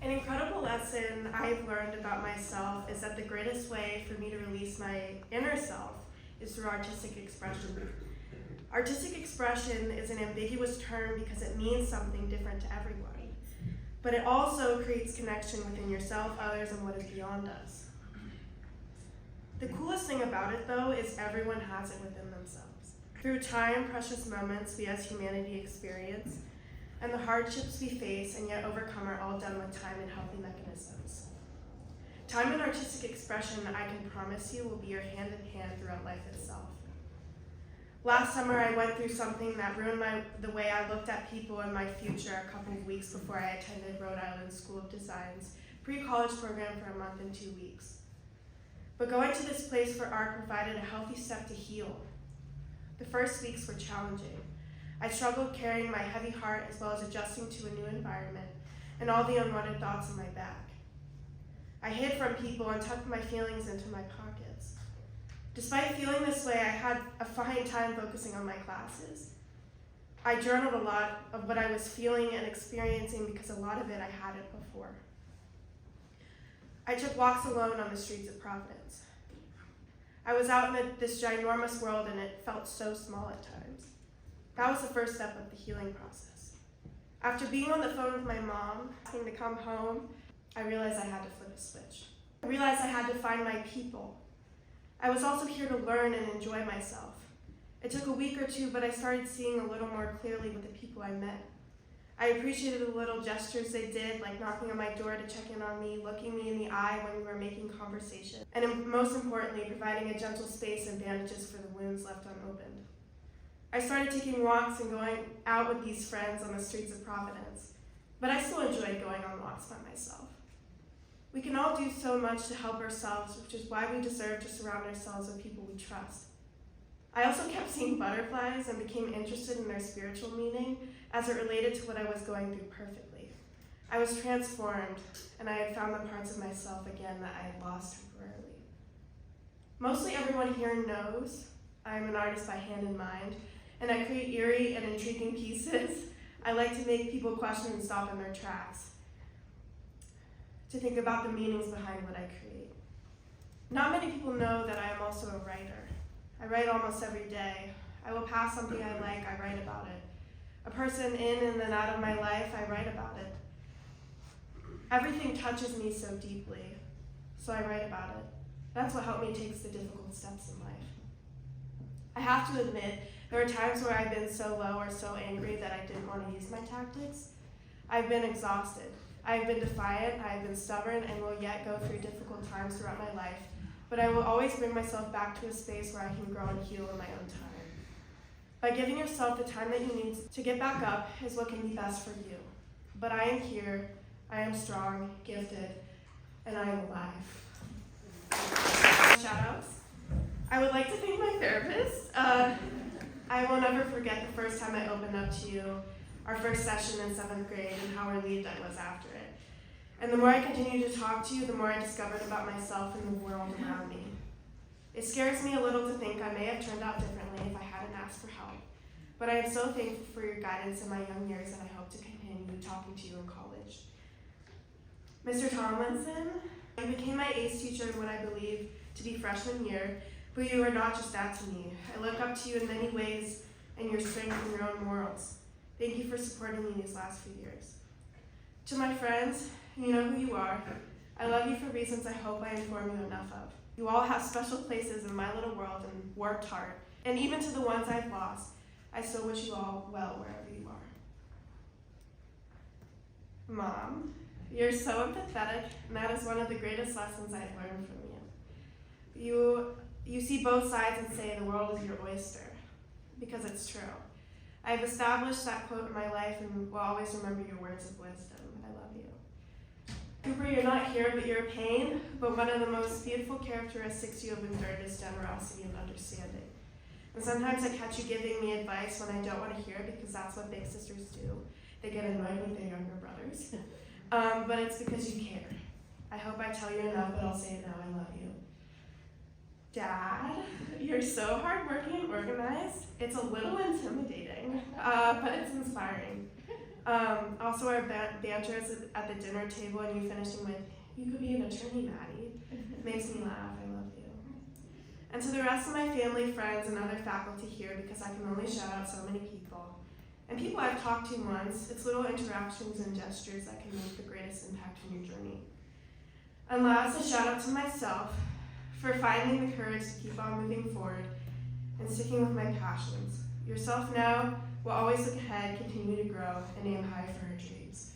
An incredible lesson I've learned about myself is that the greatest way for me to release my inner self is through artistic expression. Artistic expression is an ambiguous term because it means something different to everyone, but it also creates connection within yourself, others, and what is beyond us. The coolest thing about it, though, is everyone has it within themselves. Through time, precious moments we as humanity experience, and the hardships we face and yet overcome are all done with time and healthy mechanisms. Time and artistic expression, I can promise you, will be your hand in hand throughout life itself. Last summer, I went through something that ruined the way I looked at people and my future a couple of weeks before I attended Rhode Island School of Design's pre-college program for a month and 2 weeks. But going to this place for art provided a healthy step to heal. The first weeks were challenging. I struggled carrying my heavy heart as well as adjusting to a new environment and all the unwanted thoughts in my back. I hid from people and tucked my feelings into my pockets. Despite feeling this way, I had a fine time focusing on my classes. I journaled a lot of what I was feeling and experiencing because a lot of it I had it before. I took walks alone on the streets of Providence. I was out in this ginormous world and it felt so small at times. That was the first step of the healing process. After being on the phone with my mom, asking to come home, I realized I had to flip a switch. I realized I had to find my people. I was also here to learn and enjoy myself. It took a week or two, but I started seeing a little more clearly with the people I met. I appreciated the little gestures they did, like knocking on my door to check in on me, looking me in the eye when we were making conversation, and most importantly, providing a gentle space and bandages for the wounds left unopened. I started taking walks and going out with these friends on the streets of Providence, but I still enjoyed going on walks by myself. We can all do so much to help ourselves, which is why we deserve to surround ourselves with people we trust. I also kept seeing butterflies and became interested in their spiritual meaning as it related to what I was going through perfectly. I was transformed, and I had found the parts of myself again that I had lost temporarily. Mostly everyone here knows I am an artist by hand and mind, and I create eerie and intriguing pieces. I like to make people question and stop in their tracks, to think about the meanings behind what I create. Not many people know that I am also a writer. I write almost every day. I will pass something I like, I write about it. A person in and then out of my life, I write about it. Everything touches me so deeply, so I write about it. That's what helped me take the difficult steps in life. I have to admit, there are times where I've been so low or so angry that I didn't want to use my tactics. I've been exhausted. I've been defiant, I've been stubborn, and will yet go through difficult times throughout my life. But I will always bring myself back to a space where I can grow and heal in my own time. By giving yourself the time that you need to get back up is what can be best for you. But I am here, I am strong, gifted, and I am alive. Shout-outs. I would like to thank my therapist. I will never forget the first time I opened up to you, our first session in 7th grade, and how relieved I was after it. And the more I continued to talk to you, the more I discovered about myself and the world around me. It scares me a little to think I may have turned out differently if I hadn't asked for help. But I am so thankful for your guidance in my young years, and I hope to continue talking to you in college. Mr. Tomlinson, you became my ACE teacher in what I believe to be freshman year, but you are not just that to me. I look up to you in many ways and your strength and your own morals. Thank you for supporting me these last few years. To my friends, you know who you are. I love you for reasons I hope I inform you enough of. You all have special places in my little world and warped heart. And even to the ones I've lost, I still wish you all well wherever you are. Mom, you're so empathetic, and that is one of the greatest lessons I've learned from you. You see both sides and say the world is your oyster, because it's true. I've established that quote in my life and will always remember your words of wisdom. I love you. Cooper, you're not here, but you're a pain, but one of the most beautiful characteristics you have endured is generosity and understanding. And sometimes I catch you giving me advice when I don't want to hear it, because that's what big sisters do. They get annoyed with their younger brothers. But it's because you care. I hope I tell you enough, but I'll say it now, I love you. Dad, you're so hardworking and organized. It's a little intimidating, but it's inspiring. Also our banters at the dinner table and you finishing with, "You could be an attorney, Maddie," makes me laugh. I love you. And to the rest of my family, friends, and other faculty here, because I can only shout out so many people, and people I've talked to once, it's little interactions and gestures that can make the greatest impact on your journey. And last, a shout out to myself for finding the courage to keep on moving forward and sticking with my passions. Yourself now will always look ahead, continue to grow, and aim high for her dreams.